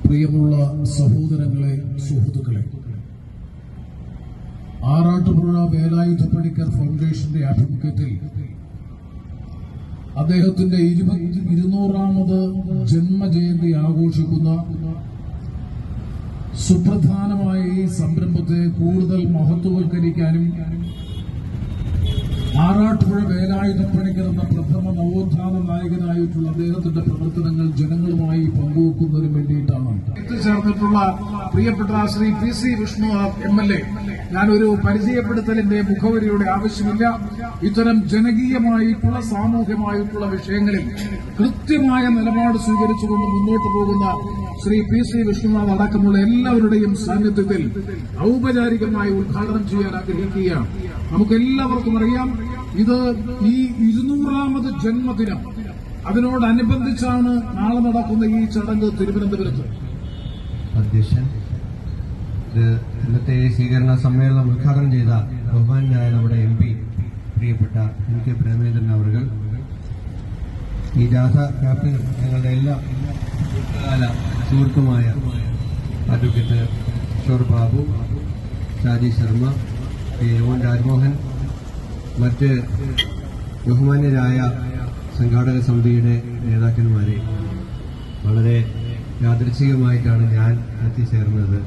പ്രിയമുള്ള സഹോദരങ്ങളെ, സുഹൃത്തുക്കളെ, ആറാട്ടുപുഴ വേലായുധപ്പണിക്കർ ഫൗണ്ടേഷന്റെ ആഭിമുഖ്യത്തിൽ അദ്ദേഹത്തിന്റെ 200ാമത് ജന്മജയന്തി ആഘോഷിക്കുന്ന സുപ്രധാനമായ ഈ സംരംഭത്തെ കൂടുതൽ മഹത്വവൽക്കരിക്കാനും ആറാട്ടുപുഴ വേലായുധപ്പണിക്കർ എന്ന പ്രഥമ നവോത്ഥാന നായകനായിട്ടുള്ള അദ്ദേഹത്തിന്റെ പ്രവർത്തനങ്ങൾ ജനങ്ങളുമായി പങ്കുവെക്കുന്നതിന് വേണ്ടിയിട്ടാണ് എത്തിച്ചേർന്നിട്ടുള്ള പ്രിയപ്പെട്ട ശ്രീ PC വിഷ്ണു MLA. ഞാനൊരു പരിചയപ്പെടുത്തലിന്റെ മുഖവരിയുടെ ആവശ്യമില്ല. ഇത്തരം ജനകീയമായിട്ടുള്ള സാമൂഹ്യമായിട്ടുള്ള വിഷയങ്ങളിൽ കൃത്യമായ നിലപാട് സ്വീകരിച്ചുകൊണ്ട് മുന്നോട്ട് പോകുന്ന ശ്രീ PC വിഷ്ണുനാഥ് അടക്കമുള്ള എല്ലാവരുടെയും സാന്നിധ്യത്തിൽ ഔപചാരികമായി ഉദ്ഘാടനം ചെയ്യാൻ ആഗ്രഹിക്കുകയാണ്. നമുക്കെല്ലാവർക്കും അറിയാം, ഇത് ഈ 200ാമത് ജന്മദിനം, അതിനോടനുബന്ധിച്ചാണ് നാളെ നടക്കുന്ന ഈ ചടങ്ങ് തിരുവനന്തപുരത്ത്. അധ്യക്ഷൻ, ഇന്നത്തെ സ്വീകരണ സമ്മേളനം ഉദ്ഘാടനം ചെയ്ത ബഹുമാനായ നമ്മുടെ MP പ്രിയപ്പെട്ട MK പ്രേമചന്ദ്രൻ അവർ, ഈ ജാഥ ക്യാപ്റ്റൻ, ഞങ്ങളുടെ എല്ലാ ദീർഘകാല സുഹൃത്തുമായ അഡ്വക്കേറ്റ് കിഷോർ ബാബു, ഷാജി ശർമ്മ, യോൻ രാജ്മോഹൻ, മറ്റ് ബഹുമാന്യരായ സംഘാടക സമിതിയുടെ നേതാക്കന്മാരെ, വളരെ യാദൃച്ഛികമായിട്ടാണ് ഞാൻ എത്തിച്ചേർന്നത്.